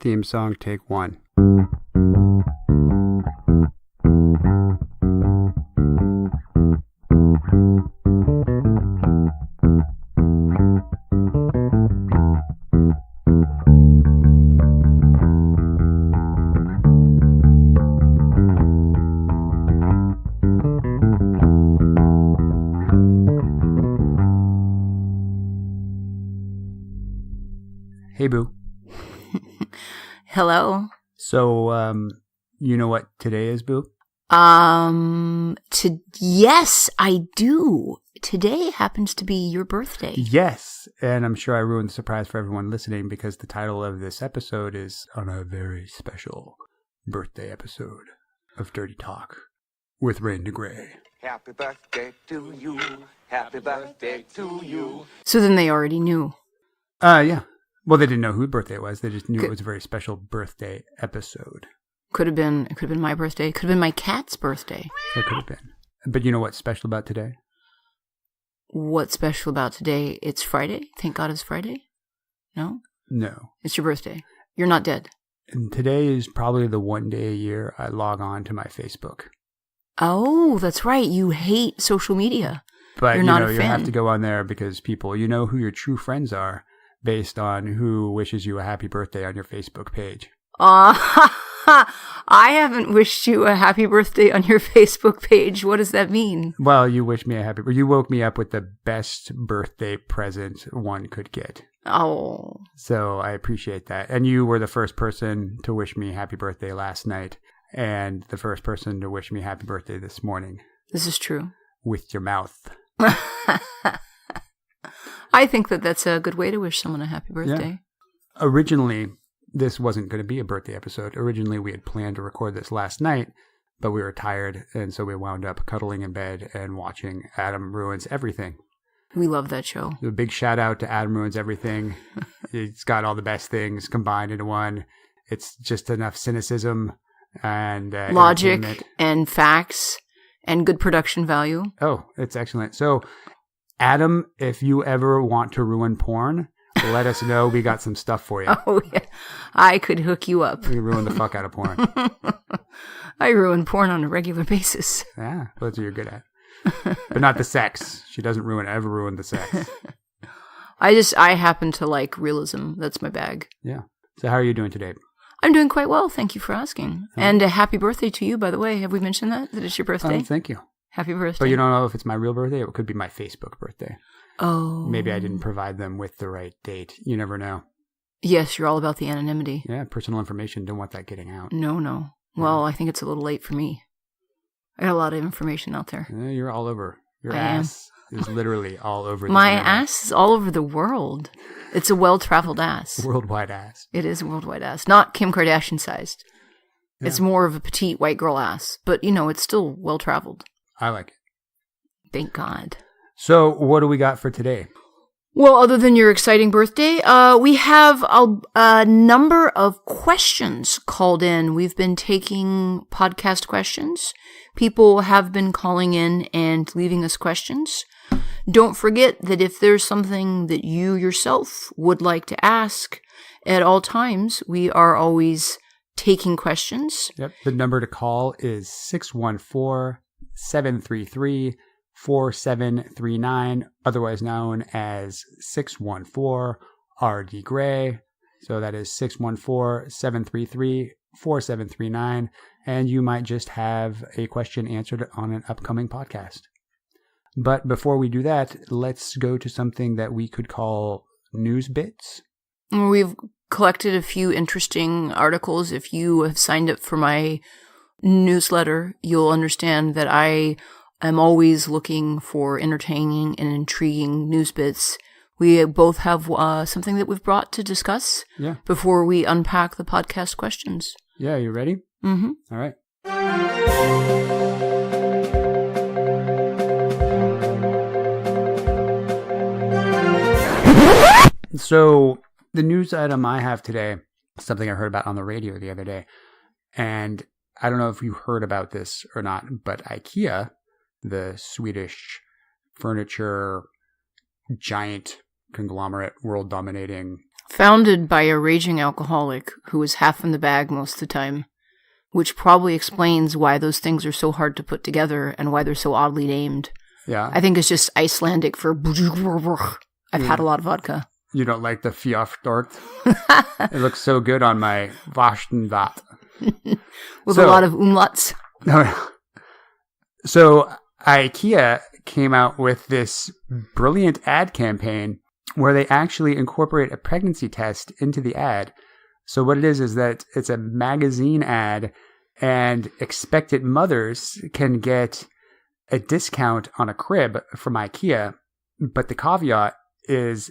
Theme song, take one. Hey, Boo. Hello. So, you know what today is, Boo? Yes, I do. Today happens to be your birthday. Yes, and I'm sure I ruined the surprise for everyone listening because the title of this episode is on a very special birthday episode of Dirty Talk with DeGrey. Happy birthday to you. Happy birthday to you. So then they already knew. Yeah. Well, they didn't know whose birthday it was. They just knew it was a very special birthday episode. It could have been my birthday. It could have been my cat's birthday. It could have been. But you know what's special about today? What's special about today? It's Friday. Thank God it's Friday. No? No. It's your birthday. You're not dead. And today is probably the one day a year I log on to my Facebook. Oh, that's right. You hate social media. But You're not a fan. You have to go on there because people, you know who your true friends are based on who wishes you a happy birthday on your Facebook page. I haven't wished you a happy birthday on your Facebook page. What does that mean? Well, you wished me a happy birthday. You woke me up with the best birthday present one could get. Oh. So I appreciate that. And you were the first person to wish me happy birthday last night and the first person to wish me happy birthday this morning. This is true. With your mouth. I think that that's a good way to wish someone a happy birthday. Yeah. Originally, this wasn't going to be a birthday episode. Originally, we had planned to record this last night, but we were tired, and so we wound up cuddling in bed and watching Adam Ruins Everything. We love that show. A big shout out to Adam Ruins Everything. It's got all the best things combined into one. It's just enough cynicism and logic and facts and good production value. Oh, it's excellent. So, Adam, if you ever want to ruin porn, let us know. We got some stuff for you. Oh, yeah. I could hook you up. We ruin the fuck out of porn. I ruin porn on a regular basis. Yeah, that's what you're good at. But not the sex. She doesn't ever ruin the sex. I happen to like realism. That's my bag. Yeah. So how are you doing today? I'm doing quite well. Thank you for asking. And a happy birthday to you, by the way. Have we mentioned that it's your birthday? Thank you. Happy birthday. But you don't know if it's my real birthday. It could be my Facebook birthday. Oh. Maybe I didn't provide them with the right date. You never know. Yes, you're all about the anonymity. Yeah, personal information. Don't want that getting out. No. Well, I think it's a little late for me. I got a lot of information out there. Yeah, you're all over. Your ass is literally all over the My internet. ass is all over the world. It's a well-traveled ass. Worldwide ass. It is a worldwide ass. Not Kim Kardashian sized. Yeah. It's more of a petite white girl ass. But, it's still well-traveled. I like it. Thank God. So, what do we got for today? Well, other than your exciting birthday, we have a number of questions called in. We've been taking podcast questions. People have been calling in and leaving us questions. Don't forget that if there's something that you yourself would like to ask, at all times, we are always taking questions. Yep. The number to call is 614-733-4739, otherwise known as 614-RD-Gray. So that is 614-733-4739. And you might just have a question answered on an upcoming podcast. But before we do that, let's go to something that we could call news bits. We've collected a few interesting articles. If you have signed up for my newsletter, you'll understand that I am always looking for entertaining and intriguing news bits. We both have something that we've brought to discuss before we unpack the podcast questions. Yeah, you ready? Mm-hmm. All right. So the news item I have today is something I heard about on the radio the other day. And I don't know if you heard about this or not, but IKEA, the Swedish furniture giant conglomerate, world dominating. Founded by a raging alcoholic who was half in the bag most of the time, which probably explains why those things are so hard to put together and why they're so oddly named. Yeah. I think it's just Icelandic for I've had a lot of vodka. You don't like the Fjordort? It looks so good on my Vastenvat. With a lot of umlauts. So IKEA came out with this brilliant ad campaign where they actually incorporate a pregnancy test into the ad. So what it is that it's a magazine ad, and expectant mothers can get a discount on a crib from IKEA. But the caveat is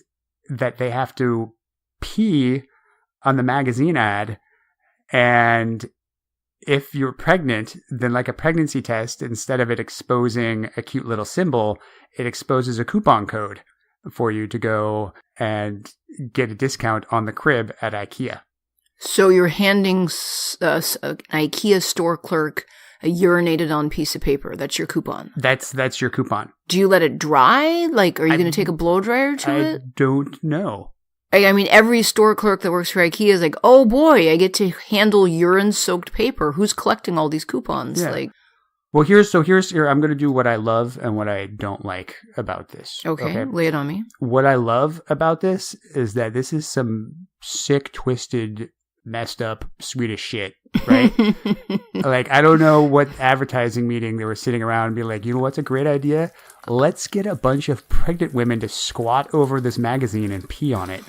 that they have to pee on the magazine ad. And if you're pregnant, then like a pregnancy test, instead of it exposing a cute little symbol, it exposes a coupon code for you to go and get a discount on the crib at IKEA. So you're handing an IKEA store clerk a urinated on piece of paper. That's your coupon. That's your coupon. Do you let it dry? Like, are you going to take a blow dryer to it? I don't know. I mean, every store clerk that works for IKEA is like, oh boy, I get to handle urine-soaked paper. Who's collecting all these coupons? Yeah. Like, well, here's I'm going to do what I love and what I don't like about this. Okay, lay it on me. What I love about this is that this is some sick, twisted, messed up Swedish shit, right? Like, I don't know what advertising meeting they were sitting around and be like, you know what's a great idea? Let's get a bunch of pregnant women to squat over this magazine and pee on it.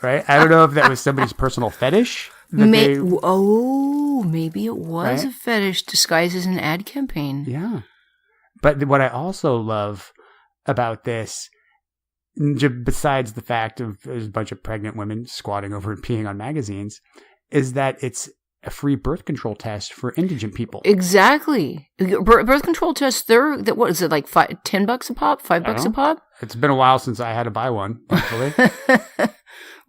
Right? I don't know if that was somebody's personal fetish. Maybe it was a fetish disguised as an ad campaign. Yeah. But what I also love about this, besides the fact of there's a bunch of pregnant women squatting over and peeing on magazines, is that it's a free birth control test for indigent people. Exactly. Birth control tests, what is it, like $10 a pop? $5 a pop? It's been a while since I had to buy one, thankfully.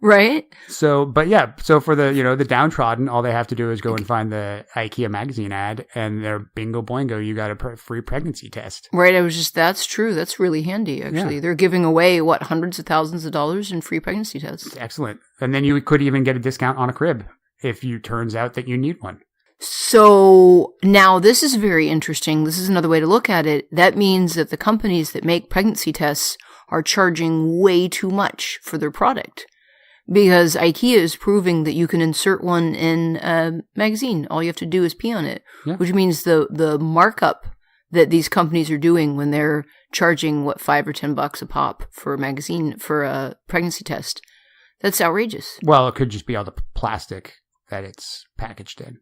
Right. So for the downtrodden, all they have to do is go and find the IKEA magazine ad, and they're bingo boingo, you got a free pregnancy test. Right. That's true. That's really handy, actually. Yeah. They're giving away, hundreds of thousands of dollars in free pregnancy tests. Excellent. And then you could even get a discount on a crib if you turns out that you need one. So now this is very interesting. This is another way to look at it. That means that the companies that make pregnancy tests are charging way too much for their product. Because IKEA is proving that you can insert one in a magazine. All you have to do is pee on it. Yeah. Which means the markup that these companies are doing when they're charging, $5 or $10 a pop for a magazine, for a pregnancy test, that's outrageous. Well, it could just be all the plastic that it's packaged in.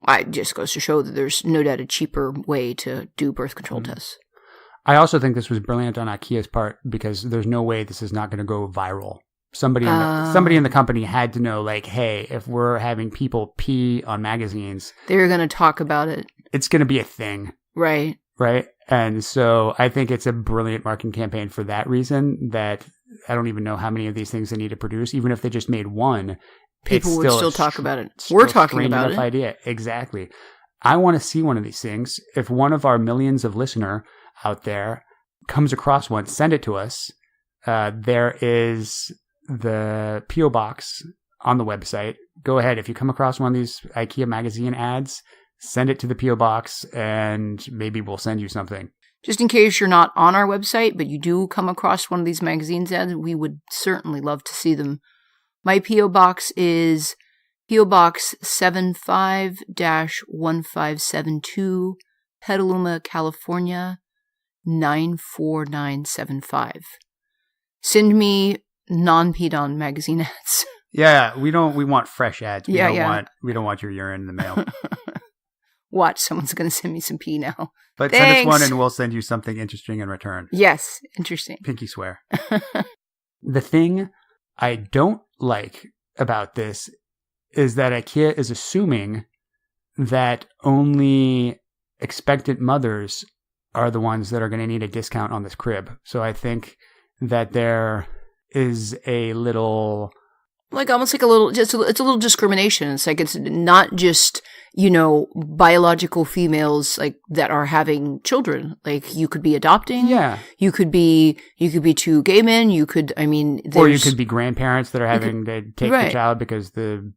It just goes to show that there's no doubt a cheaper way to do birth control tests. I also think this was brilliant on IKEA's part, because there's no way this is not going to go viral. Somebody in the company had to know, like, hey, if we're having people pee on magazines, they're going to talk about it. It's going to be a thing. Right. Right. And so I think it's a brilliant marketing campaign for that reason, that I don't even know how many of these things they need to produce. Even if they just made one, people would still talk about it. We're talking about it. Idea. Exactly. I want to see one of these things. If one of our millions of listener out there comes across one, send it to us. There is the P.O. box on the website. Go ahead. If you come across one of these IKEA magazine ads, send it to the P.O. box and maybe we'll send you something. Just in case you're not on our website, but you do come across one of these magazines ads, we would certainly love to see them. My P.O. box is P.O. Box 75-1572, Petaluma, California, 94975. Send me non-peed on magazine ads. Yeah, we want fresh ads. We don't want your urine in the mail. Watch, someone's going to send me some pee now. But Thanks. Send us one and we'll send you something interesting in return. Yes, interesting. Pinky swear. The thing I don't like about this is that IKEA is assuming that only expectant mothers are the ones that are going to need a discount on this crib. So I think that there is a little Like almost like a little, it's a little discrimination. It's like it's not just, biological females like that are having children. Like you could be adopting. Yeah. You could be two gay men. You could, or you could be grandparents that are having to take right. the child because the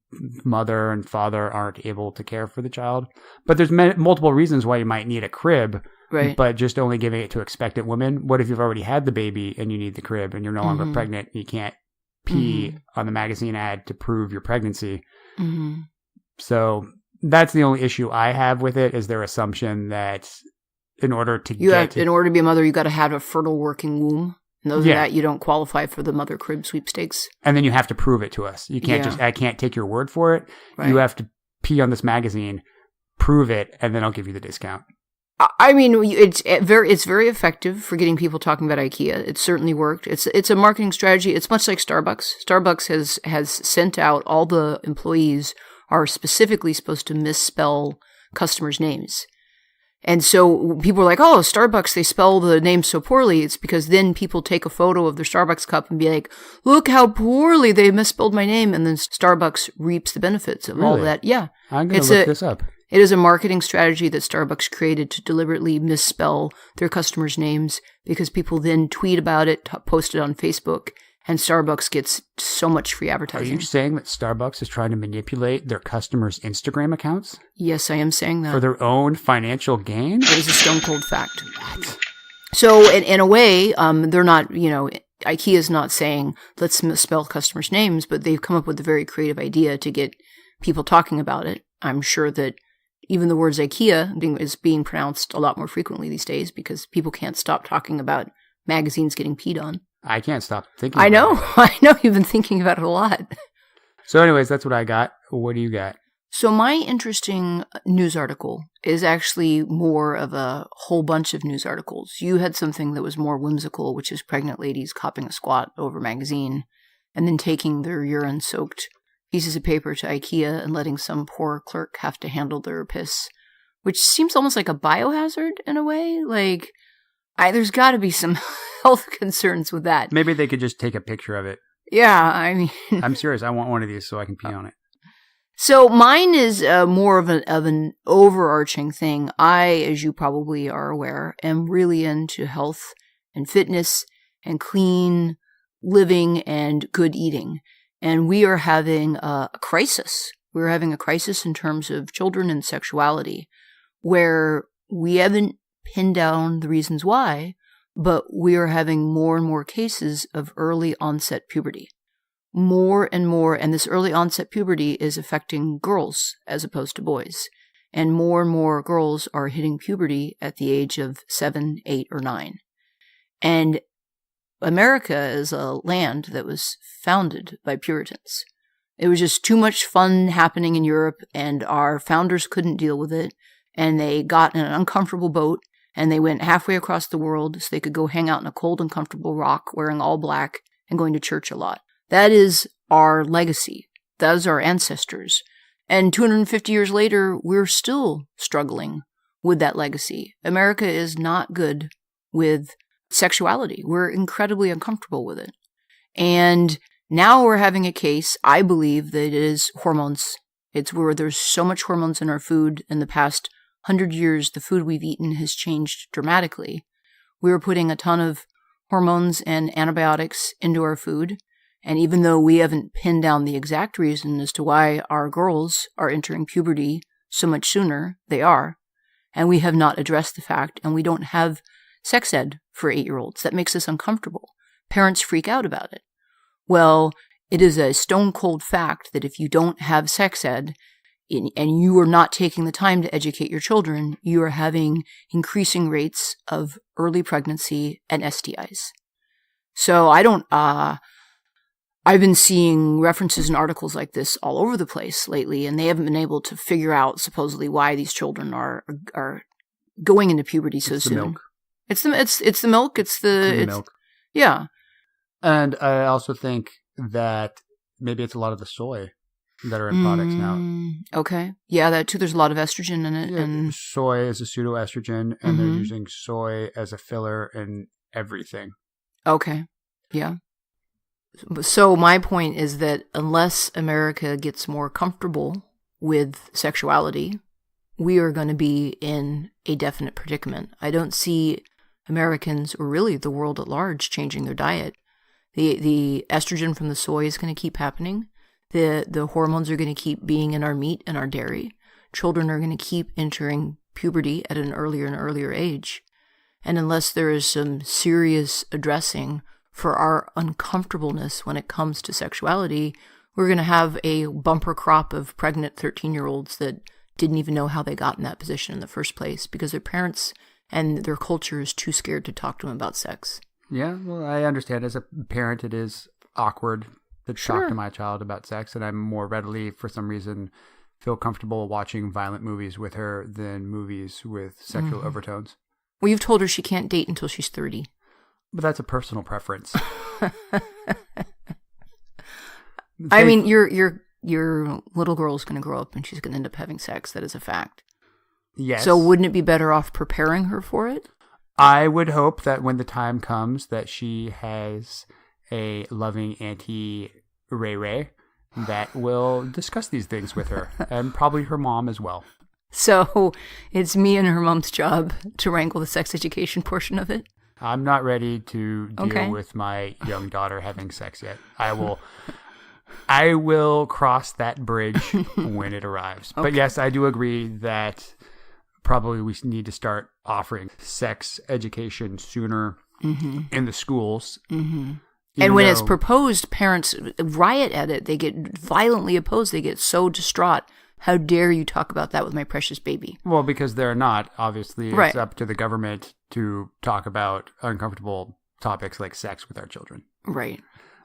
mother and father aren't able to care for the child. But there's multiple reasons why you might need a crib. Right. But just only giving it to expectant women. What if you've already had the baby and you need the crib and you're no longer pregnant? You can't pee on the magazine ad to prove your pregnancy. So that's the only issue I have with it, is their assumption that in order to in order to be a mother, you got to have a fertile working womb. And other than that, you don't qualify for the mother crib sweepstakes. And then you have to prove it to us. You can't I can't take your word for it. Right. You have to pee on this magazine, prove it, and then I'll give you the discount. It's very effective for getting people talking about IKEA. It certainly worked. It's a marketing strategy. It's much like Starbucks. Starbucks has sent out all the employees are specifically supposed to misspell customers' names. And so people are like, oh, Starbucks, they spell the name so poorly. It's because then people take a photo of their Starbucks cup and be like, look how poorly they misspelled my name. And then Starbucks reaps the benefits of all that. Yeah. I'm going to look this up. It is a marketing strategy that Starbucks created to deliberately misspell their customers' names because people then tweet about it, post it on Facebook, and Starbucks gets so much free advertising. Are you saying that Starbucks is trying to manipulate their customers' Instagram accounts? Yes, I am saying that. For their own financial gain? It is a stone cold fact. What? So in a way, they're not, IKEA is not saying, let's misspell customers' names, but they've come up with a very creative idea to get people talking about it. I'm sure that even the words IKEA is being pronounced a lot more frequently these days because people can't stop talking about magazines getting peed on. I can't stop thinking I know. about it. I know. You've been thinking about it a lot. So anyways, that's what I got. What do you got? So my interesting news article is actually more of a whole bunch of news articles. You had something that was more whimsical, which is pregnant ladies copping a squat over a magazine and then taking their urine-soaked pieces of paper to IKEA and letting some poor clerk have to handle their piss, which seems almost like a biohazard in a way. Like, there's got to be some health concerns with that. Maybe they could just take a picture of it. Yeah, I'm serious. I want one of these so I can pee on it. So mine is more of an overarching thing. I, as you probably are aware, am really into health and fitness and clean living and good eating. And we are having a crisis. We're having a crisis in terms of children and sexuality, where we haven't pinned down the reasons why, but we are having more and more cases of early onset puberty. More and more, and this early onset puberty is affecting girls as opposed to boys. And more girls are hitting puberty at the age of 7, 8, or 9. And America is a land that was founded by Puritans. It was just too much fun happening in Europe, and our founders couldn't deal with it, and they got in an uncomfortable boat, and they went halfway across the world so they could go hang out in a cold, uncomfortable rock, wearing all black, and going to church a lot. That is our legacy. That is our ancestors. And 250 years later, we're still struggling with that legacy. America is not good with sexuality. We're incredibly uncomfortable with it. And now we're having a case, I believe, that it is hormones. It's where there's so much hormones in our food. In the past 100 years, the food we've eaten has changed dramatically. We were putting a ton of hormones and antibiotics into our food. And even though we haven't pinned down the exact reason as to why our girls are entering puberty so much sooner, they are. And we have not addressed the fact, and we don't have sex ed for 8-year-olds. That makes us uncomfortable. Parents freak out about it. Well, it is a stone cold fact that if you don't have sex ed and you are not taking the time to educate your children, you are having increasing rates of early pregnancy and STIs. So I've been seeing references and articles like this all over the place lately, and they haven't been able to figure out supposedly why these children are going into puberty so soon. Milk. It's the milk. It's the milk. Yeah. And I also think that maybe it's a lot of the soy that are in products now. Okay. Yeah, that too. There's a lot of estrogen in it. Yeah, and soy is a pseudoestrogen, and they're using soy as a filler in everything. Okay. Yeah. So my point is that unless America gets more comfortable with sexuality, we are going to be in a definite predicament. I don't see Americans, or really the world at large, changing their diet. The estrogen from the soy is going to keep happening. The hormones are going to keep being in our meat and our dairy. Children are going to keep entering puberty at an earlier and earlier age. And unless there is some serious addressing for our uncomfortableness when it comes to sexuality, we're going to have a bumper crop of pregnant 13-year-olds that didn't even know how they got in that position in the first place because their parents and their culture is too scared to talk to them about sex. Yeah, well, I understand. As a parent, it is awkward to talk to my child about sex, and I'm more readily, for some reason, feel comfortable watching violent movies with her than movies with sexual overtones. Well, you've told her she can't date until she's 30. But that's a personal preference. I mean, your little girl's going to grow up and she's going to end up having sex. That is a fact. Yes. So wouldn't it be better off preparing her for it? I would hope that when the time comes that she has a loving Auntie Ray Ray that will discuss these things with her, and probably her mom as well. So it's me and her mom's job to wrangle the sex education portion of it? I'm not ready to deal with my young daughter having sex yet. I will cross that bridge when it arrives. Okay. But yes, I do agree that probably we need to start offering sex education sooner in the schools. And when it's proposed, parents riot at it. They get violently opposed. They get so distraught. How dare you talk about that with my precious baby? Well, because they're not. Obviously, it's up to the government to talk about uncomfortable topics like sex with our children. Right.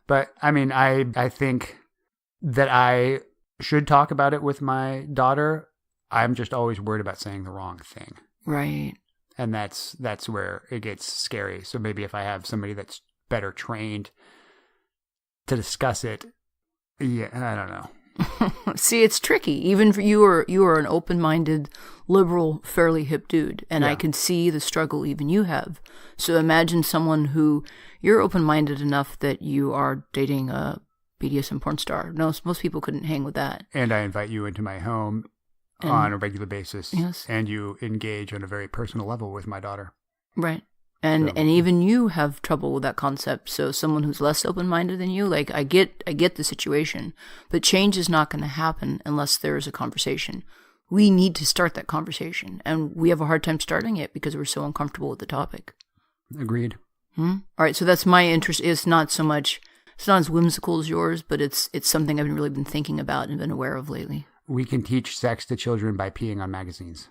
But, I mean, I think that I should talk about it with my daughter. I'm just always worried about saying the wrong thing. Right. And that's where it gets scary. So maybe if I have somebody that's better trained to discuss it, yeah, I don't know. See, it's tricky. Even for you are an open-minded, liberal, fairly hip dude, and I can see the struggle even you have. So imagine someone who you're open-minded enough that you are dating a BDSM porn star. No, most people couldn't hang with that. And I invite you into my home on a regular basis, and you engage on a very personal level with my daughter. Right. And even you have trouble with that concept. So someone who's less open-minded than you, like I get the situation, but change is not going to happen unless there is a conversation. We need to start that conversation, and we have a hard time starting it because we're so uncomfortable with the topic. Agreed. All right, so that's my interest. It's not as whimsical as yours, but it's something I've really been thinking about and been aware of lately. We can teach sex to children by peeing on magazines.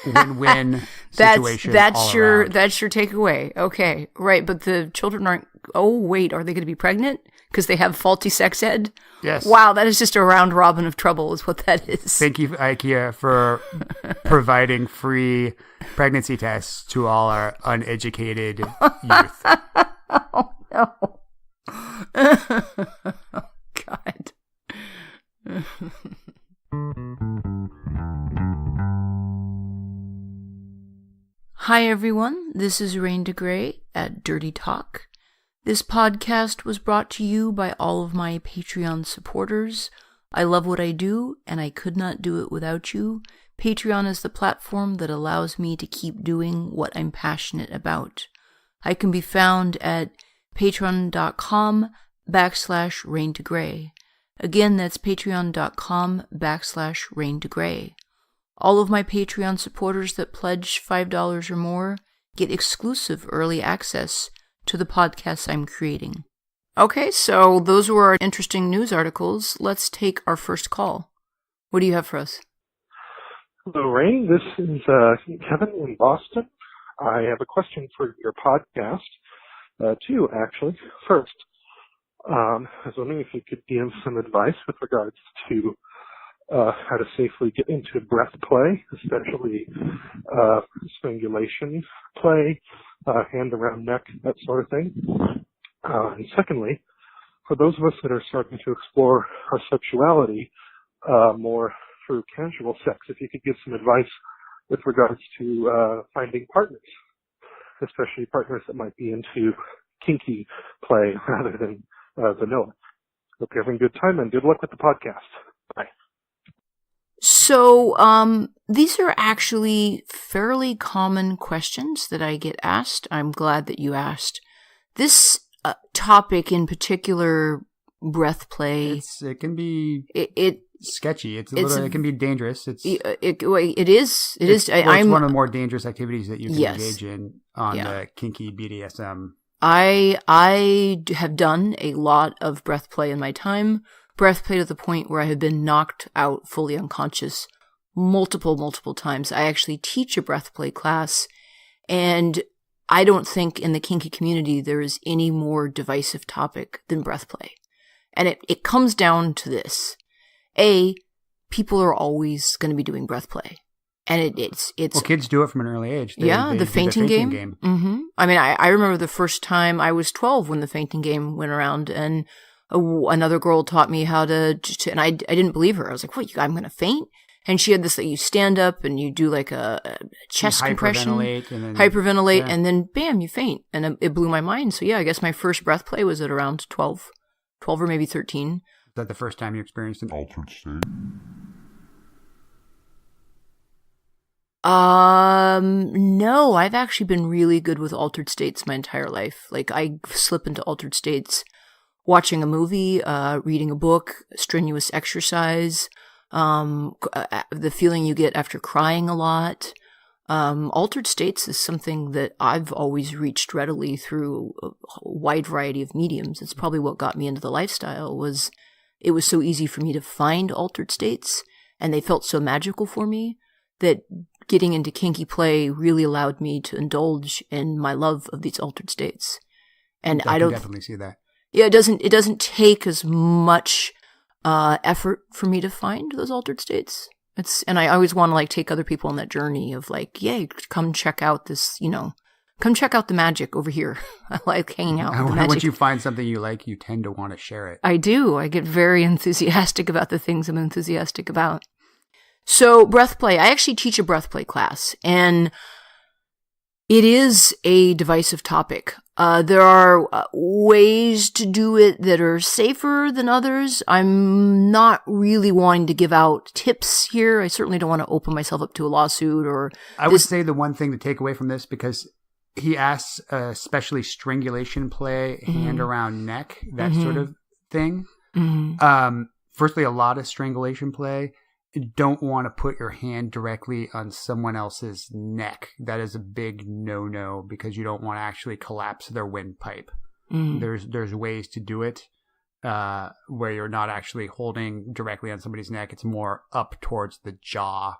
Win-win situation. That's your takeaway. Okay, right. But the children aren't. Oh wait, are they going to be pregnant because they have faulty sex ed? Yes. Wow, that is just a round robin of trouble, is what that is. Thank you, IKEA, for providing free pregnancy tests to all our uneducated youth. Oh no! Oh, God. Hi everyone, this is Rain DeGrey at Dirty Talk. This podcast was brought to you by all of my Patreon supporters. I love what I do, and I could not do it without you. Patreon is the platform that allows me to keep doing what I'm passionate about. I can be found at patreon.com/RainDeGrey. Again, that's patreon.com/RainDeGrey. All of my Patreon supporters that pledge $5 or more get exclusive early access to the podcasts I'm creating. Okay, so those were our interesting news articles. Let's take our first call. What do you have for us? Hello, Rain. This is Kevin in Boston. I have a question for your podcast. Two, actually. First, I was wondering if you could give some advice with regards to how to safely get into breath play, especially strangulation play, hand around neck, that sort of thing. And secondly, for those of us that are starting to explore our sexuality more through casual sex, if you could give some advice with regards to finding partners, especially partners that might be into kinky play rather than vanilla. Hope you're having a good time, and good luck with the podcast. Bye. So, these are actually fairly common questions that I get asked. I'm glad that you asked. This topic in particular, breath play. It can be sketchy. It can be dangerous. It is. It's one of the more dangerous activities that you can engage in on the kinky BDSM. I have done a lot of breath play in my time. Breath play to the point where I have been knocked out fully unconscious multiple times. I actually teach a breath play class, and I don't think in the kinky community there is any more divisive topic than breath play. And it comes down to this. People are always going to be doing breath play. And it's well, kids do it from an early age. The fainting game. Mm-hmm. I mean, I remember the first time I was 12 when the fainting game went around, and another girl taught me how to and I didn't believe her. I was like, what, I'm going to faint? And she had this, that you stand up and you do like a chest compression, hyperventilate, and then bam, you faint. And it blew my mind. So yeah, I guess my first breath play was at around 12 or maybe 13. Is that the first time you experienced an altered state? No, I've actually been really good with altered states my entire life. Like, I slip into altered states watching a movie, reading a book, strenuous exercise, the feeling you get after crying a lot. Altered states is something that I've always reached readily through a wide variety of mediums. It's probably what got me into the lifestyle. It was so easy for me to find altered states, and they felt so magical for me that getting into kinky play really allowed me to indulge in my love of these altered states. And I don't definitely see that. Yeah, it doesn't take as much effort for me to find those altered states. And I always want to like take other people on that journey of like, yay, come check out this, come check out the magic over here. I like hanging out with the magic. Once you find something you like, you tend to want to share it. I do. I get very enthusiastic about the things I'm enthusiastic about. So breath play, I actually teach a breath play class, and it is a divisive topic. There are ways to do it that are safer than others. I'm not really wanting to give out tips here. I certainly don't want to open myself up to a lawsuit or... I would say the one thing to take away from this, because he asks especially strangulation play, hand around neck, that sort of thing. Mm-hmm. Firstly, a lot of strangulation play, don't want to put your hand directly on someone else's neck. That is a big no-no, because you don't want to actually collapse their windpipe. There's ways to do it where you're not actually holding directly on somebody's neck. It's more up towards the jaw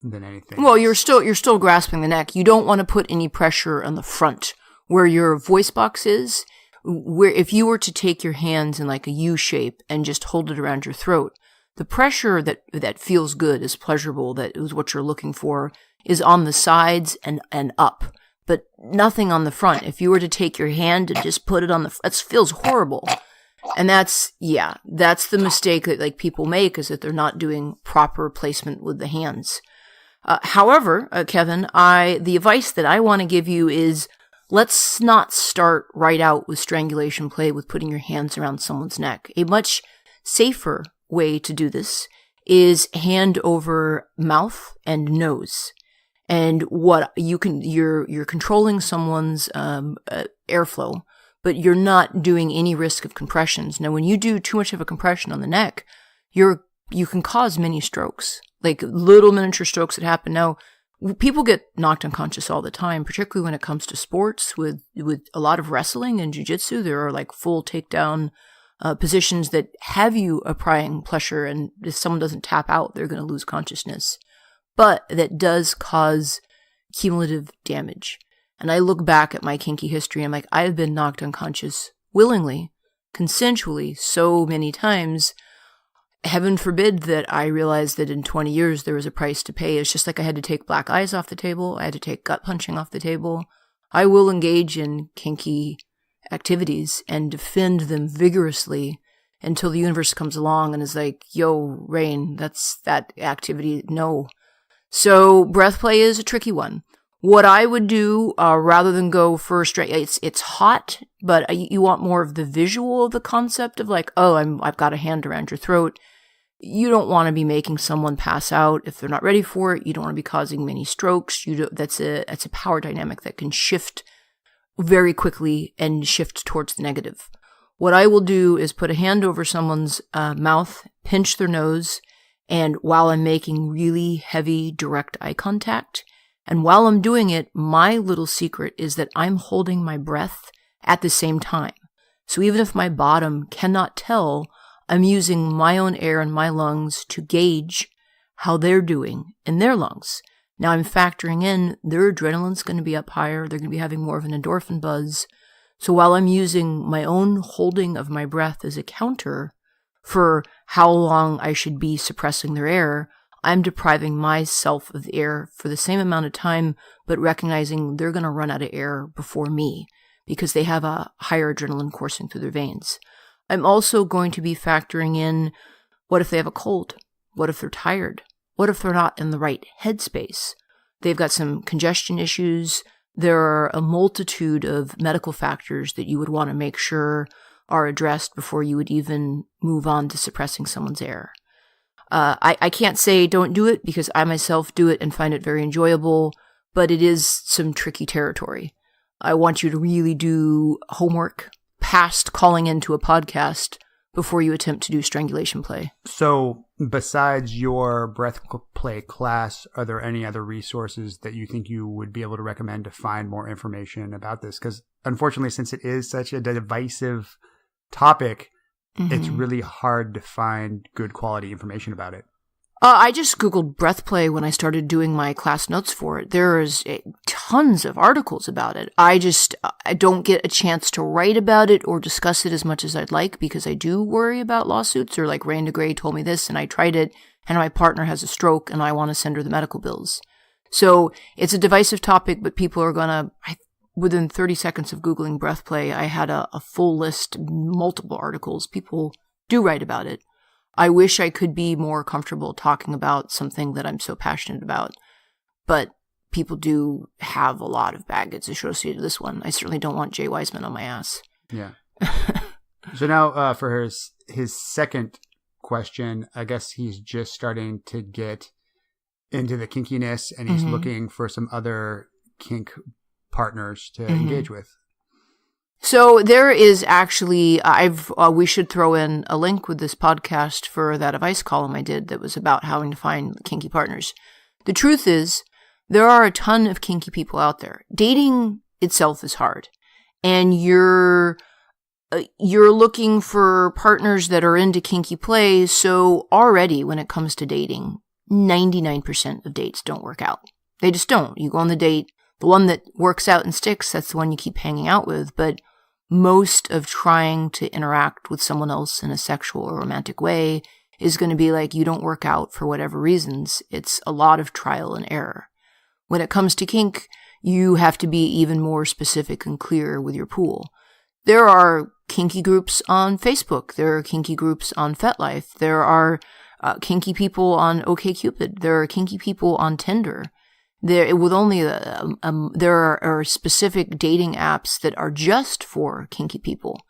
than anything. Well, you're still grasping the neck. You don't want to put any pressure on the front where your voice box is. Where if you were to take your hands in like a U shape and just hold it around your throat, the pressure that feels good, is pleasurable, that is what you're looking for, is on the sides and up, but nothing on the front. If you were to take your hand and just put it on that feels horrible. And that's the mistake that like people make, is that they're not doing proper placement with the hands. However, Kevin, the advice that I want to give you is, let's not start right out with strangulation play with putting your hands around someone's neck. A much safer way to do this is hand over mouth and nose. And what you're controlling someone's airflow, but you're not doing any risk of compressions. Now, when you do too much of a compression on the neck, you can cause many strokes, like little miniature strokes that happen. Now, people get knocked unconscious all the time, particularly when it comes to sports. With a lot of wrestling and jiu-jitsu, there are like full takedown positions that have you applying pressure, and if someone doesn't tap out, they're going to lose consciousness. But that does cause cumulative damage. And I look back at my kinky history, and I'm like, I've been knocked unconscious willingly, consensually, so many times. Heaven forbid that I realized that in 20 years there was a price to pay. It's just like I had to take black eyes off the table. I had to take gut punching off the table. I will engage in kinky activities and defend them vigorously until the universe comes along and is like, yo, Rain, that's that activity. No. So breath play is a tricky one. What I would do, rather than go for straight, it's hot, but you want more of the visual of the concept of like, oh, I've got a hand around your throat. You don't want to be making someone pass out if they're not ready for it. You don't want to be causing many strokes. That's a power dynamic that can shift very quickly and shift towards the negative. What I will do is put a hand over someone's mouth, pinch their nose, and while I'm making really heavy, direct eye contact, and while I'm doing it, my little secret is that I'm holding my breath at the same time. So even if my bottom cannot tell, I'm using my own air in my lungs to gauge how they're doing in their lungs. Now I'm factoring in their adrenaline's going to be up higher. They're going to be having more of an endorphin buzz. So while I'm using my own holding of my breath as a counter for how long I should be suppressing their air, I'm depriving myself of the air for the same amount of time, but recognizing they're going to run out of air before me because they have a higher adrenaline coursing through their veins. I'm also going to be factoring in, what if they have a cold? What if they're tired? What if they're not in the right headspace? They've got some congestion issues. There are a multitude of medical factors that you would want to make sure are addressed before you would even move on to suppressing someone's air. I can't say don't do it because I myself do it and find it very enjoyable, but it is some tricky territory. I want you to really do homework past calling into a podcast before you attempt to do strangulation play. So besides your breath play class, are there any other resources that you think you would be able to recommend to find more information about this? Because unfortunately, since it is such a divisive topic, it's really hard to find good quality information about it. I just Googled breath play when I started doing my class notes for it. There's tons of articles about it. I don't get a chance to write about it or discuss it as much as I'd like because I do worry about lawsuits, or like Ray DeGrey told me this and I tried it and my partner has a stroke and I want to send her the medical bills. So it's a divisive topic, but people are going to, within 30 seconds of Googling breath play, I had a full list, multiple articles. People do write about it. I wish I could be more comfortable talking about something that I'm so passionate about, but people do have a lot of baggage associated with this one. I certainly don't want Jay Wiseman on my ass. Yeah. So now for his second question, I guess he's just starting to get into the kinkiness and he's looking for some other kink partners to engage with. So there is actually, we should throw in a link with this podcast for that advice column I did that was about how to find kinky partners. The truth is, there are a ton of kinky people out there. Dating itself is hard, and you're looking for partners that are into kinky play. So already, when it comes to dating, 99% of dates don't work out. They just don't. You go on the date, the one that works out and sticks, that's the one you keep hanging out with. But most of trying to interact with someone else in a sexual or romantic way is going to be like, you don't work out for whatever reasons. It's a lot of trial and error. When it comes to kink, you have to be even more specific and clear with your pool. There are kinky groups on Facebook. There are kinky groups on FetLife. There are kinky people on OkCupid. There are kinky people on Tinder. There are specific dating apps that are just for kinky people.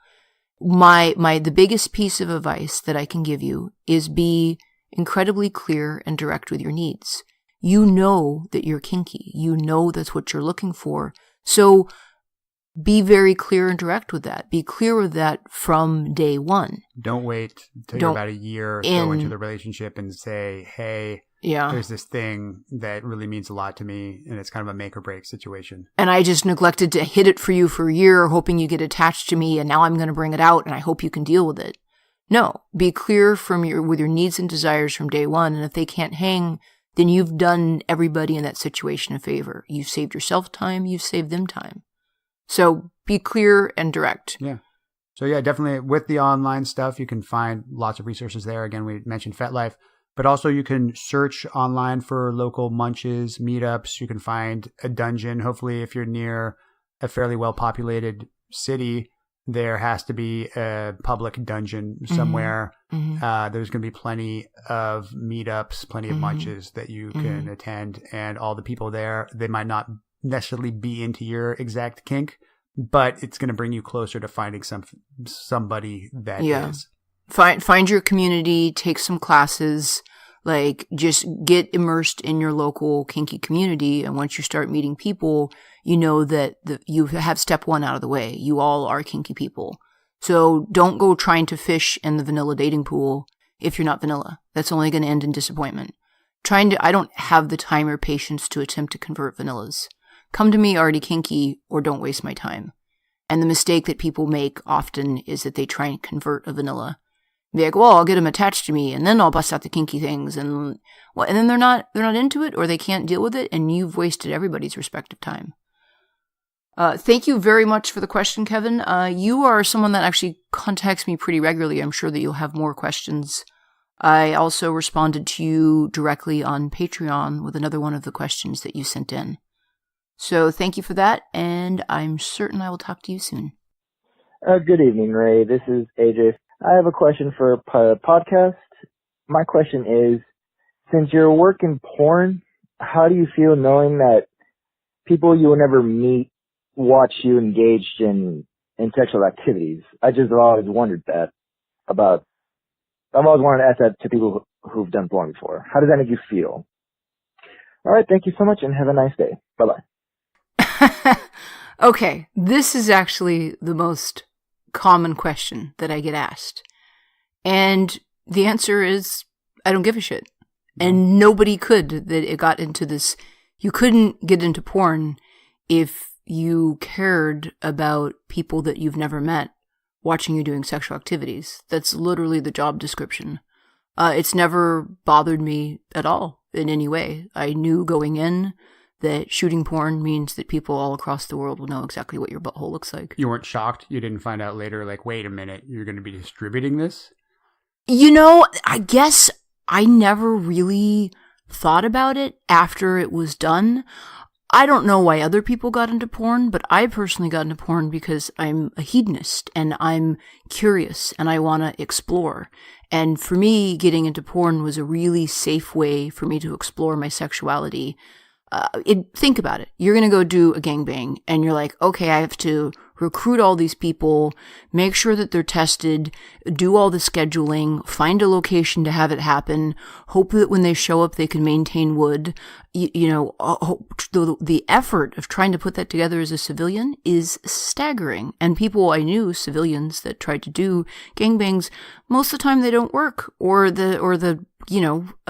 The biggest piece of advice that I can give you is be incredibly clear and direct with your needs. You know that you're kinky. You know that's what you're looking for. So be very clear and direct with that. Be clear with that from day one. Don't wait till you're about a year, go into the relationship and say, hey, there's this thing that really means a lot to me, and it's kind of a make or break situation. And I just neglected to hit it for you for a year, hoping you get attached to me, and now I'm going to bring it out, and I hope you can deal with it. No, be clear with your needs and desires from day one, and if they can't hang, then you've done everybody in that situation a favor. You've saved yourself time, you've saved them time. So be clear and direct. Yeah. So yeah, definitely with the online stuff, you can find lots of resources there. Again, we mentioned FetLife. But also you can search online for local munches, meetups. You can find a dungeon. Hopefully, if you're near a fairly well-populated city, there has to be a public dungeon somewhere. There's going to be plenty of meetups, plenty of munches that you can attend. And all the people there, they might not necessarily be into your exact kink, but it's going to bring you closer to finding somebody that is. Find your community, take some classes, like just get immersed in your local kinky community. And once you start meeting people, you know that you have step one out of the way. You all are kinky people. So don't go trying to fish in the vanilla dating pool if you're not vanilla. That's only going to end in disappointment. I don't have the time or patience to attempt to convert vanillas. Come to me already kinky or don't waste my time. And the mistake that people make often is that they try and convert a vanilla. Be like, well, I'll get them attached to me and then I'll bust out the kinky things. And then they're not into it or they can't deal with it. And you've wasted everybody's respective time. Thank you very much for the question, Kevin. You are someone that actually contacts me pretty regularly. I'm sure that you'll have more questions. I also responded to you directly on Patreon with another one of the questions that you sent in. So thank you for that, and I'm certain I will talk to you soon. Good evening, Ray. This is AJ. I have a question for a podcast. My question is, since you're working porn, how do you feel knowing that people you will never meet watch you engaged in sexual activities? I just have always wondered that I've always wanted to ask that to people who've done porn before. How does that make you feel? All right, thank you so much and have a nice day. Bye-bye. Okay, this is actually the most common question that I get asked. And the answer is, I don't give a shit. And nobody could that it got into this. You couldn't get into porn if you cared about people that you've never met watching you doing sexual activities. That's literally the job description. It's never bothered me at all in any way. I knew going in that shooting porn means that people all across the world will know exactly what your butthole looks like. You weren't shocked? You didn't find out later, like, wait a minute, you're going to be distributing this? You know, I guess I never really thought about it after it was done. I don't know why other people got into porn, but I personally got into porn because I'm a hedonist and I'm curious and I want to explore. And for me, getting into porn was a really safe way for me to explore my sexuality. Think about it. You're going to go do a gangbang and you're like, okay, I have to recruit all these people, make sure that they're tested, do all the scheduling, find a location to have it happen, hope that when they show up, they can maintain wood. The effort of trying to put that together as a civilian is staggering. And people I knew, civilians that tried to do gangbangs, most of the time they don't work, or a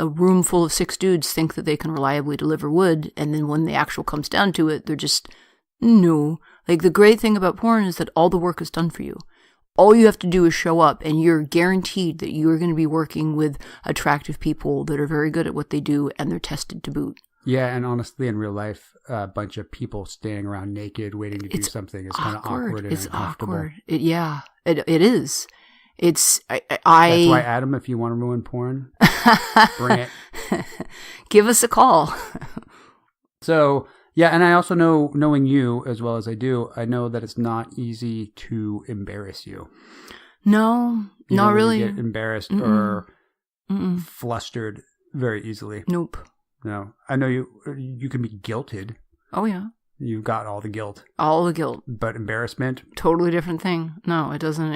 room full of 6 dudes think that they can reliably deliver wood. And then when the actual comes down to it, they're just, no. Like, the great thing about porn is that all the work is done for you. All you have to do is show up, and you're guaranteed that you're going to be working with attractive people that are very good at what they do, and they're tested to boot. Yeah, and honestly, in real life, a bunch of people standing around naked waiting to do something is kind of awkward and uncomfortable. Awkward. It is. That's why, Adam, if you want to ruin porn, bring it. Give us a call. So, yeah, and I also know, knowing you as well as I do, I know that it's not easy to embarrass you. No, you not really. Get embarrassed or flustered very easily. Nope. No, I know you can be guilted. Oh, yeah. You've got all the guilt. All the guilt. But embarrassment? Totally different thing. No, it doesn't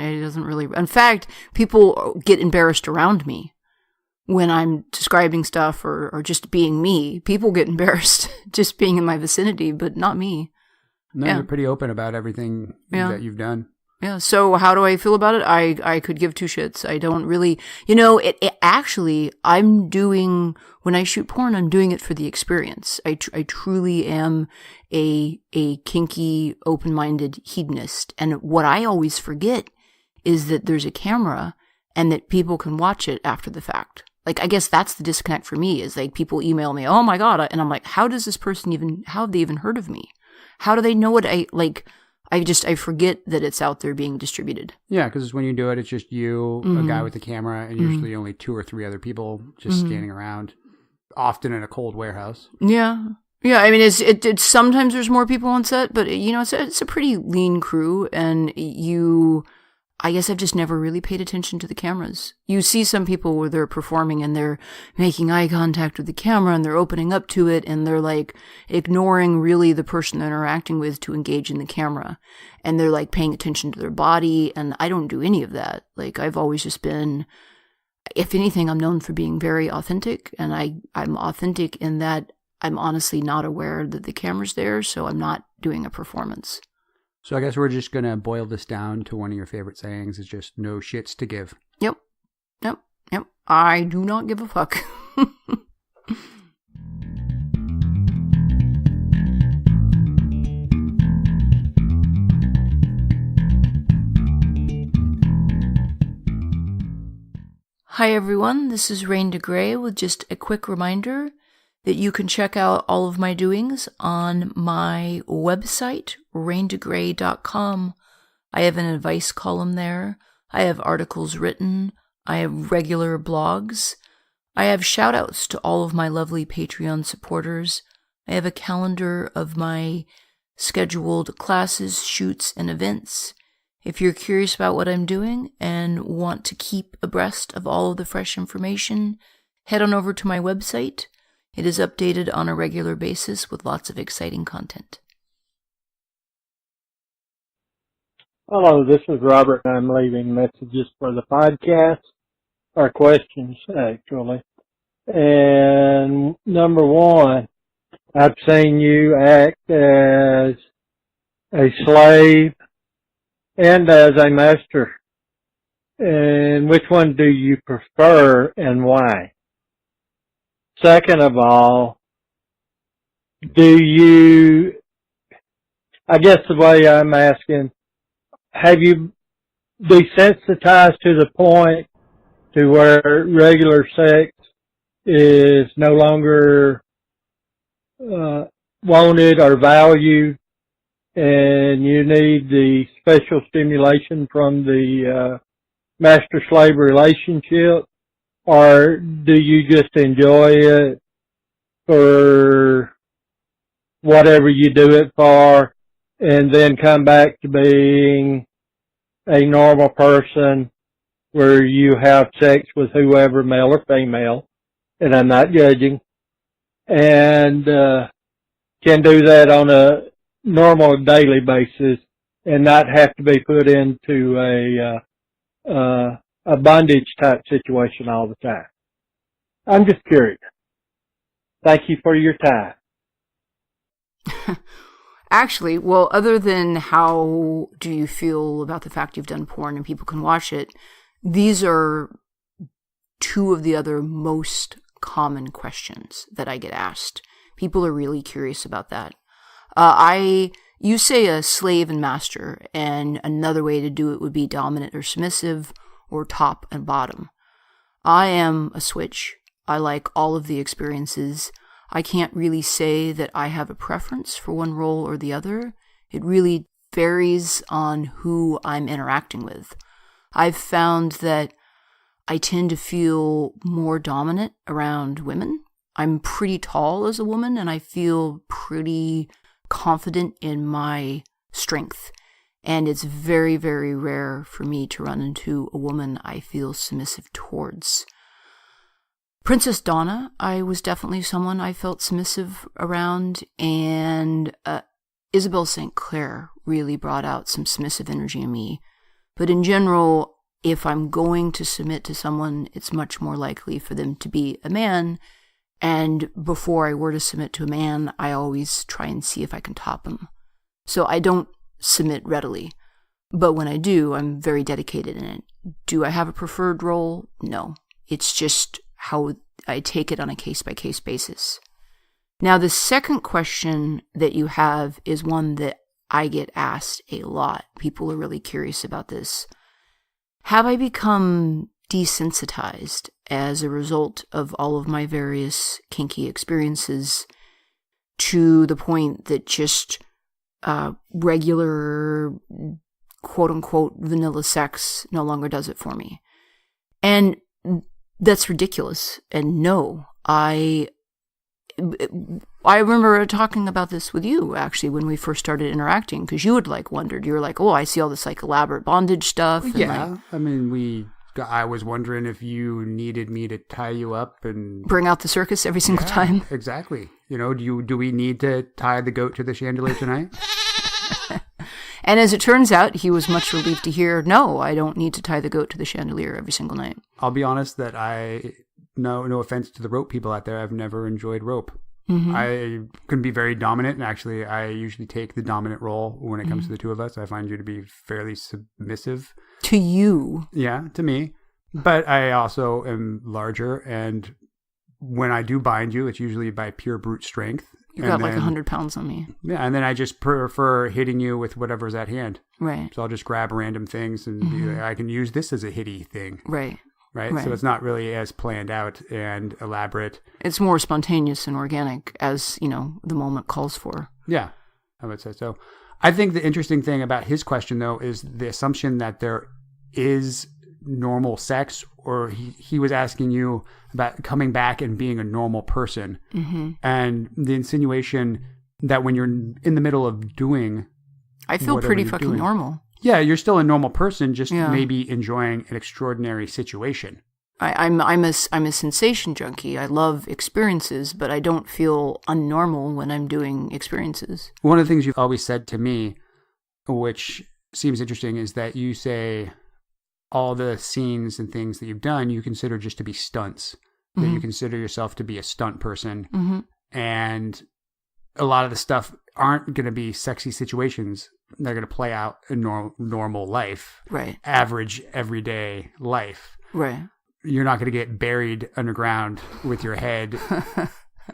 really. In fact, people get embarrassed around me when I'm describing stuff or just being me. People get embarrassed just being in my vicinity, but not me. No, You're pretty open about everything that you've done. Yeah. So how do I feel about it? I could give 2 shits. I don't really, actually, when I shoot porn, I'm doing it for the experience. I truly am a kinky, open-minded hedonist. And what I always forget is that there's a camera and that people can watch it after the fact. Like, I guess that's the disconnect for me, is like people email me, oh my God. And I'm like, how does this person how have they even heard of me? How do they know what I forget that it's out there being distributed. Yeah, because when you do it, it's just you, a guy with a camera, and usually only 2 or 3 other people just standing around, often in a cold warehouse. Yeah. Yeah, I mean, it's sometimes there's more people on set, but, it's a pretty lean crew, and I guess I've just never really paid attention to the cameras. You see some people where they're performing and they're making eye contact with the camera and they're opening up to it and they're like ignoring really the person they're interacting with to engage in the camera. And they're like paying attention to their body, and I don't do any of that. Like, I've always just been, if anything, I'm known for being very authentic, and I'm authentic in that I'm honestly not aware that the camera's there, so I'm not doing a performance. So I guess we're just going to boil this down to one of your favorite sayings is just no shits to give. Yep. I do not give a fuck. Hi everyone, this is Rain DeGrey with just a quick reminder that you can check out all of my doings on my website, raindegrey.com. I have an advice column there. I have articles written. I have regular blogs. I have shout-outs to all of my lovely Patreon supporters. I have a calendar of my scheduled classes, shoots, and events. If you're curious about what I'm doing and want to keep abreast of all of the fresh information, head on over to my website. It is updated on a regular basis with lots of exciting content. Hello, this is Robert, and I'm leaving messages for the podcast, or questions, actually. And number one, I've seen you act as a slave and as a master. And which one do you prefer and why? Second of all, I guess the way I'm asking, have you desensitized to the point to where regular sex is no longer wanted or valued, and you need the special stimulation from the master-slave relationship? Or do you just enjoy it for whatever you do it for and then come back to being a normal person where you have sex with whoever, male or female, and I'm not judging, and can do that on a normal daily basis and not have to be put into a bondage type situation all the time? I'm just curious. Thank you for your time. Actually, well, other than how do you feel about the fact you've done porn and people can watch it, these are two of the other most common questions that I get asked. People are really curious about that. You say a slave and master, and another way to do it would be dominant or submissive, or top and bottom. I am a switch. I like all of the experiences. I can't really say that I have a preference for one role or the other. It really varies on who I'm interacting with. I've found that I tend to feel more dominant around women. I'm pretty tall as a woman, and I feel pretty confident in my strength. And it's very, very rare for me to run into a woman I feel submissive towards. Princess Donna, I was definitely someone I felt submissive around, and Isabel St. Clair really brought out some submissive energy in me. But in general, if I'm going to submit to someone, it's much more likely for them to be a man, and before I were to submit to a man, I always try and see if I can top him. So I don't submit readily, but when I do, I'm very dedicated in it. Do I have a preferred role? No. It's just how I take it on a case-by-case basis. Now, the second question that you have is one that I get asked a lot. People are really curious about this. Have I become desensitized as a result of all of my various kinky experiences to the point that just regular, quote-unquote, vanilla sex no longer does it for me? And that's ridiculous. And no, I remember talking about this with you, actually, when we first started interacting, because you had, like, wondered. You were like, oh, I see all this, like, elaborate bondage stuff. And, Yeah. like, I mean, I was wondering if you needed me to tie you up and bring out the circus every single time. Exactly. Do we need to tie the goat to the chandelier tonight? And as it turns out, he was much relieved to hear, no, I don't need to tie the goat to the chandelier every single night. I'll be honest that no offense to the rope people out there, I've never enjoyed rope. Mm-hmm. I can be very dominant, and actually I usually take the dominant role when it comes to the two of us. I find you to be fairly submissive. To you. Yeah, to me. But I also am larger, and when I do bind you, it's usually by pure brute strength. You've got like 100 pounds on me. Yeah, and then I just prefer hitting you with whatever's at hand. Right. So I'll just grab random things and be like, I can use this as a hitty thing. Right. Right? So it's not really as planned out and elaborate. It's more spontaneous and organic as, the moment calls for. Yeah, I would say so. I think the interesting thing about his question, though, is the assumption that there is normal sex, or he was asking you about coming back and being a normal person. Mm-hmm. And the insinuation that when you're in the middle of doing, I feel pretty fucking normal. Yeah, you're still a normal person, just maybe enjoying an extraordinary situation. I'm a sensation junkie. I love experiences, but I don't feel unnormal when I'm doing experiences. One of the things you've always said to me, which seems interesting, is that you say all the scenes and things that you've done, you consider just to be stunts. That you consider yourself to be a stunt person. Mm-hmm. And a lot of the stuff aren't going to be sexy situations. They're going to play out in normal life. Right. Average, everyday life. Right. You're not going to get buried underground with your head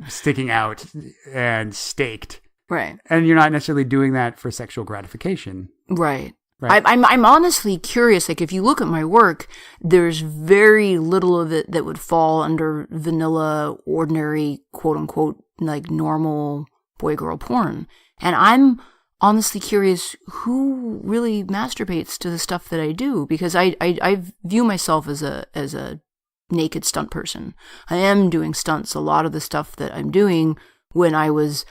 sticking out and staked. Right. And you're not necessarily doing that for sexual gratification. Right. Right. I'm honestly curious. Like, if you look at my work, there's very little of it that would fall under vanilla, ordinary, quote unquote, like normal boy-girl porn. And I'm honestly curious who really masturbates to the stuff that I do, because I view myself as a naked stunt person. I am doing stunts. A lot of the stuff that I'm doing when I was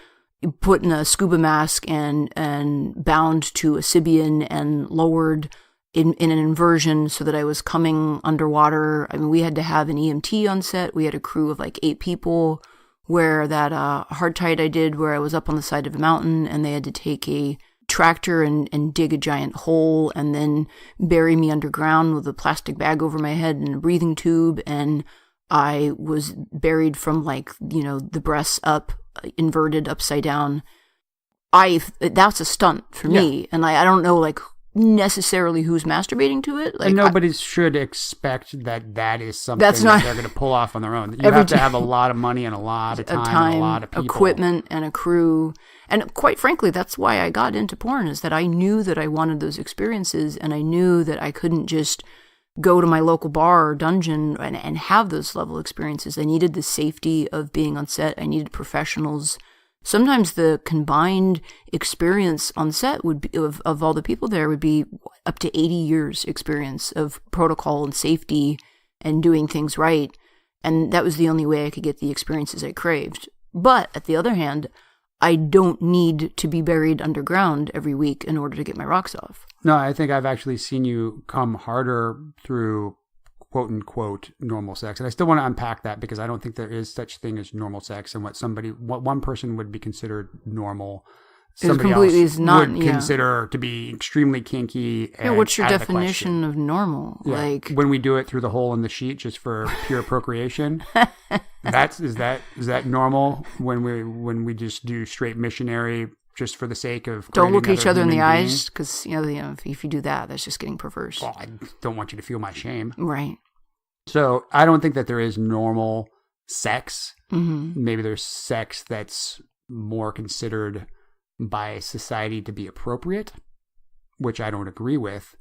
put in a scuba mask and bound to a Sibian and lowered in an inversion so that I was coming underwater. I mean, we had to have an EMT on set. We had a crew of like 8 people, where that hardtight I did, where I was up on the side of a mountain and they had to take a tractor and dig a giant hole and then bury me underground with a plastic bag over my head and a breathing tube. And I was buried from the breasts up, inverted upside down. That's a stunt for me. And I don't know necessarily who's masturbating to it. And nobody should expect that is something that they're going to pull off on their own. You have to have a lot of money and a lot of time and a lot of people. Equipment and a crew. And quite frankly, that's why I got into porn, is that I knew that I wanted those experiences, and I knew that I couldn't just go to my local bar or dungeon and have those level experiences. I needed the safety of being on set. I needed professionals. Sometimes the combined experience on set would be of all the people there would be up to 80 years experience of protocol and safety and doing things right. And that was the only way I could get the experiences I craved. But at the other hand, I don't need to be buried underground every week in order to get my rocks off. No, I think I've actually seen you come harder through quote unquote normal sex. And I still want to unpack that, because I don't think there is such thing as normal sex, and what one person would be considered normal, somebody else would consider to be extremely kinky. And what's your definition of normal? Yeah. When we do it through the hole in the sheet just for pure procreation, is that normal? When we just do straight missionary just for the sake of don't look each other in the eyes, because if you do that, that's just getting perverse. Well, I don't want you to feel my shame, right? So I don't think that there is normal sex. Mm-hmm. Maybe there's sex that's more considered by society to be appropriate, which I don't agree with.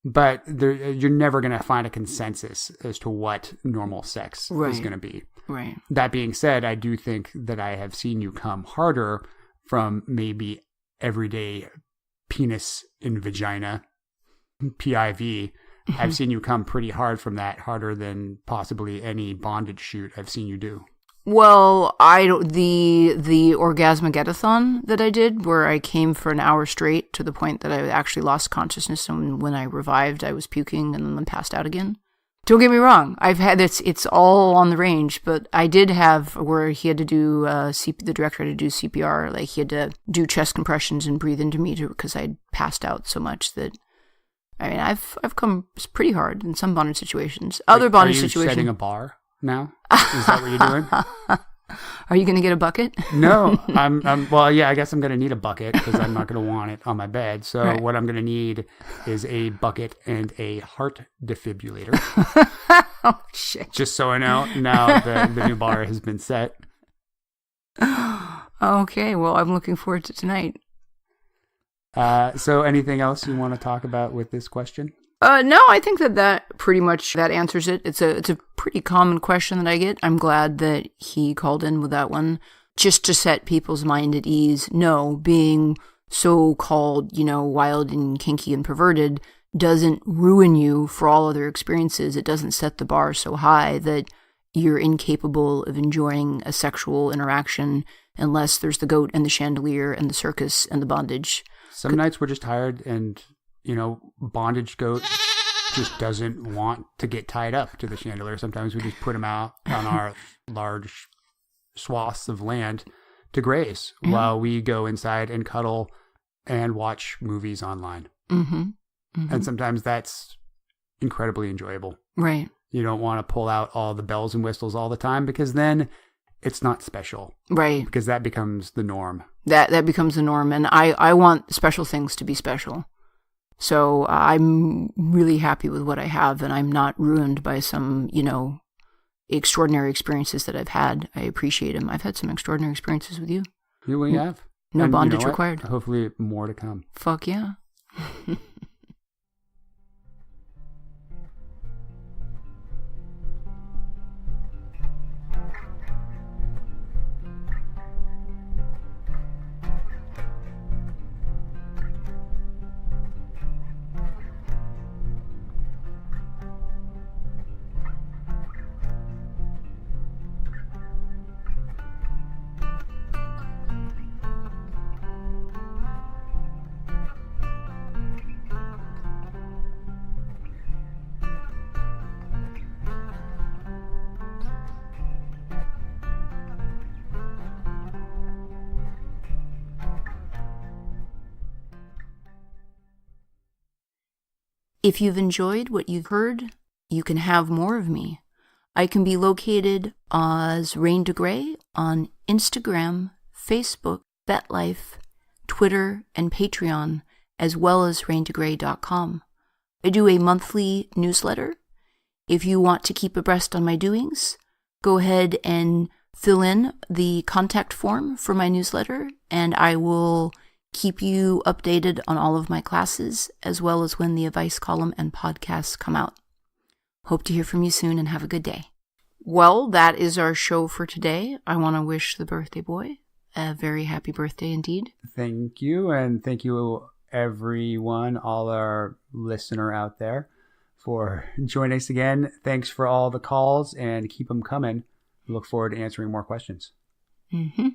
But you're never going to find a consensus as to what normal sex is going to be. Right. That being said, I do think that I have seen you come harder from maybe everyday penis in vagina, PIV. I've seen you come pretty hard from that, harder than possibly any bondage shoot I've seen you do. Well, the Orgasmageddon that I did, where I came for an hour straight to the point that I actually lost consciousness, and when I revived, I was puking and then passed out again. Don't get me wrong, I've had it's all on the range, but I did have where he had to do the director had to do CPR, like he had to do chest compressions and breathe into me because I'd passed out so much that. I mean, I've come pretty hard in some bondage situations. Other bondage situations. Are you setting a bar now? Is that what you're doing? Are you going to get a bucket? No, well, yeah, I guess I'm going to need a bucket because I'm not going to want it on my bed. So right. What I'm going to need is a bucket and a heart defibrillator. Oh, shit. Just so I know, now the new bar has been set. Okay, well, I'm looking forward to tonight. So anything else you want to talk about with this question? No, I think that pretty much that answers it. It's a pretty common question that I get. I'm glad that he called in with that one just to set people's mind at ease. No, being so-called, wild and kinky and perverted doesn't ruin you for all other experiences. It doesn't set the bar so high that you're incapable of enjoying a sexual interaction unless there's the goat and the chandelier and the circus and the bondage. Some nights we're just tired and, bondage goat just doesn't want to get tied up to the chandelier. Sometimes we just put him out on our large swaths of land to graze while we go inside and cuddle and watch movies online. Mm-hmm. Mm-hmm. And sometimes that's incredibly enjoyable. Right. You don't want to pull out all the bells and whistles all the time because then it's not special. Right. Because that becomes the norm. That becomes the norm. And I want special things to be special. So I'm really happy with what I have, and I'm not ruined by some, extraordinary experiences that I've had. I appreciate them. I've had some extraordinary experiences with you. You have. No and bondage required. Hopefully more to come. Fuck yeah. If you've enjoyed what you've heard, you can have more of me. I can be located as Rain DeGrey on Instagram, Facebook, BetLife, Twitter, and Patreon, as well as raindegrey.com. I do a monthly newsletter. If you want to keep abreast on my doings, go ahead and fill in the contact form for my newsletter, and I will keep you updated on all of my classes, as well as when the advice column and podcasts come out. Hope to hear from you soon, and have a good day. Well, that is our show for today. I want to wish the birthday boy a very happy birthday indeed. Thank you, and thank you everyone, all our listener out there, for joining us again. Thanks for all the calls, and keep them coming. We look forward to answering more questions. Mm-hmm.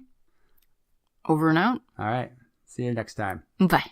Over and out. All right. See you next time. Bye.